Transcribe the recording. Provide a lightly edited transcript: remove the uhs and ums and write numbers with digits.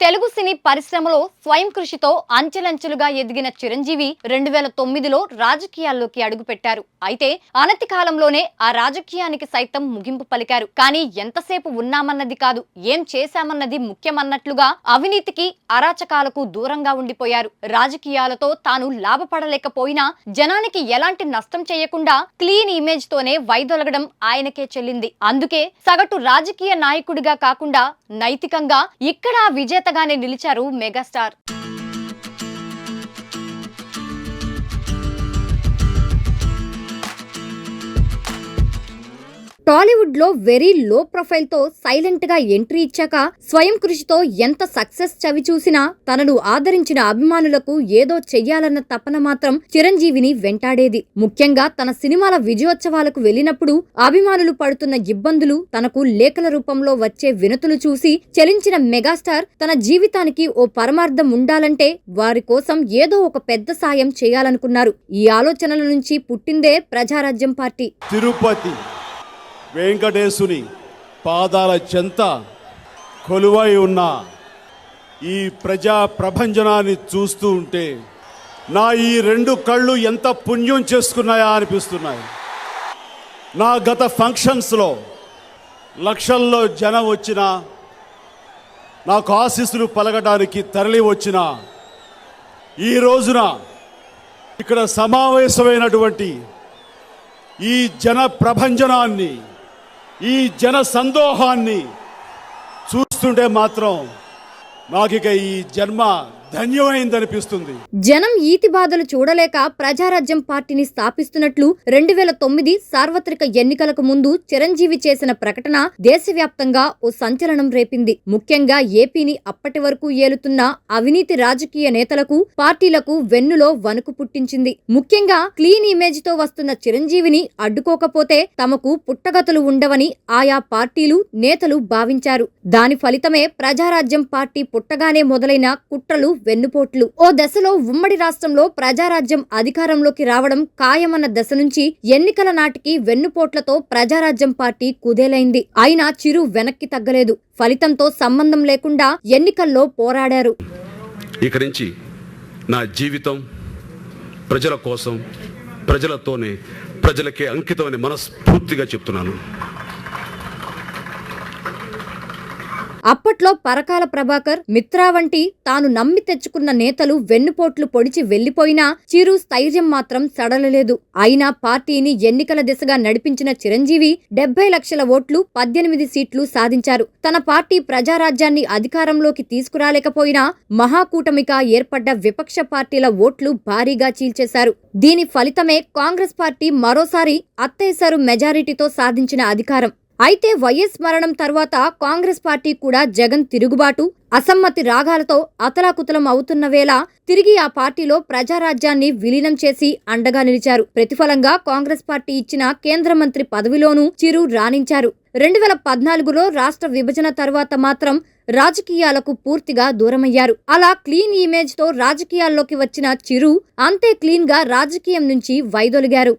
తెలుగు సినీ పరిశ్రమలో స్వయం కృషితో అంచెలంచెలుగా ఎదిగిన చిరంజీవి 2009లో రాజకీయాల్లోకి అడుగుపెట్టారు. అయితే అనతి కాలంలోనే ఆ రాజకీయానికి సైతం ముగింపు పలికారు. కానీ ఎంతసేపు ఉన్నామన్నది కాదు, ఏం చేశామన్నది ముఖ్యమన్నట్లుగా అవినీతికి, అరాచకాలకు దూరంగా ఉండిపోయారు. రాజకీయాలతో తాను లాభపడలేకపోయినా జనానికి ఎలాంటి నష్టం చేయకుండా క్లీన్ ఇమేజ్ తోనే వైదొలగడం ఆయనకే చెల్లింది. అందుకే సగటు రాజకీయ నాయకుడిగా కాకుండా నైతికంగా ఇక్కడ విజేతగానే నిలిచారు మెగాస్టార్. టాలీవుడ్ లో వెరీ లో ప్రొఫైల్ తో సైలెంట్ గా ఎంట్రీ ఇచ్చాక స్వయం కృషితో ఎంత సక్సెస్ చవి చూసినా తనను ఆదరించిన అభిమానులకు ఏదో చెయ్యాలన్న తపన మాత్రం చిరంజీవిని వెంటాడేది. ముఖ్యంగా తన సినిమాల విజయోత్సవాలకు వెళ్లినప్పుడు అభిమానులు పడుతున్న ఇబ్బందులు, తనకు లేఖల రూపంలో వచ్చే వినతులు చూసి చలించిన మెగాస్టార్ తన జీవితానికి ఓ పరమార్థం ఉండాలంటే వారి కోసం ఏదో ఒక పెద్ద సాయం చేయాలనుకున్నారు. ఈ ఆలోచనల నుంచి పుట్టిందే ప్రజారాజ్యం పార్టీ. తిరుపతి వెంకటేశుని పాదాల చెంత కొలువై ఉన్న ఈ ప్రజా ప్రభంజనాన్ని చూస్తూ ఉంటే నా ఈ రెండు కళ్ళు ఎంత పుణ్యం చేసుకున్నాయా అనిపిస్తున్నాయి. నా గత ఫంక్షన్స్లో లక్షల్లో జనం వచ్చినా, నాకు ఆశీస్సులు పలకడానికి తరలి వచ్చిన ఈ రోజున ఇక్కడ సమావేశమైనటువంటి ఈ జన ప్రభంజనాన్ని, ఈ జన సందోహాన్ని చూస్తుంటే మాత్రం నాకిక ఈ జన్మ ధన్యమైందనిపిస్తుంది. జనం ఈతి బాధలు చూడలేక ప్రజారాజ్యం పార్టీని స్థాపిస్తున్నట్లు 2009 సార్వత్రిక ఎన్నికలకు ముందు చిరంజీవి చేసిన ప్రకటన దేశవ్యాప్తంగా ఓ సంచలనం రేపింది. ముఖ్యంగా ఏపీని అప్పటి వరకు ఏలుతున్న అవినీతి రాజకీయ నేతలకు, పార్టీలకు వెన్నులో వణుకు పుట్టించింది. ముఖ్యంగా క్లీన్ ఇమేజ్ తో వస్తున్న చిరంజీవిని అడ్డుకోకపోతే తమకు పుట్టగతులు ఉండవని ఆయా పార్టీలు, నేతలు భావించారు. దాని ఫలితమే ప్రజారాజ్యం పార్టీ పుట్టగానే మొదలైన కుట్రలు, వెన్నుపోట్లు. ఓ దశలో ఉమ్మడి రాష్ట్రంలో ప్రజారాజ్యం అధికారంలోకి రావడం ఖాయమన్న దశ నుంచి ఎన్నికల నాటికి వెన్నుపోట్లతో ప్రజారాజ్యం పార్టీ కుదేలైంది. అయినా చిరు వెనక్కి తగ్గలేదు. ఫలితంతో సంబంధం లేకుండా ఎన్నికల్లో పోరాడారు. ఇక నుంచి నా జీవితం ప్రజల కోసం, ప్రజలతోనే, ప్రజలకే అంకితమని మనస్ఫూర్తిగా చెప్తున్నాను. అప్పట్లో పరకాల ప్రభాకర్, మిత్రా వంటి తాను నమ్మి తెచ్చుకున్న నేతలు వెన్నుపోట్లు పొడిచి వెళ్లిపోయినా చిరు స్థైర్యం మాత్రం సడలలేదు. అయినా పార్టీని ఎన్నికల దిశగా నడిపించిన చిరంజీవి 70 లక్షల ఓట్లు, 18 సీట్లు సాధించారు. తన పార్టీ ప్రజారాజ్యాన్ని అధికారంలోకి తీసుకురాలేకపోయినా మహాకూటమిగా ఏర్పడ్డ విపక్ష పార్టీల ఓట్లు భారీగా చీల్చేశారు. దీని ఫలితమే కాంగ్రెస్ పార్టీ మరోసారి అత్తేసరు మెజారిటీతో సాధించిన అధికారం. అయితే వైఎస్ మరణం తర్వాత కాంగ్రెస్ పార్టీ కూడా జగన్ తిరుగుబాటు, అసమ్మతి రాగాలతో అతలాకుతలం అవుతున్న వేళ తిరిగి ఆ పార్టీలో ప్రజారాజ్యాన్ని విలీనం చేసి అండగా నిలిచారు. ప్రతిఫలంగా కాంగ్రెస్ పార్టీ ఇచ్చిన కేంద్ర మంత్రి పదవిలోనూ చిరు రాణించారు. 2014లో రాష్ట్ర విభజన తర్వాత మాత్రం రాజకీయాలకు పూర్తిగా దూరమయ్యారు. అలా క్లీన్ ఇమేజ్ తో రాజకీయాల్లోకి వచ్చిన చిరు అంతే క్లీన్ గా రాజకీయం నుంచి వైదొలిగారు.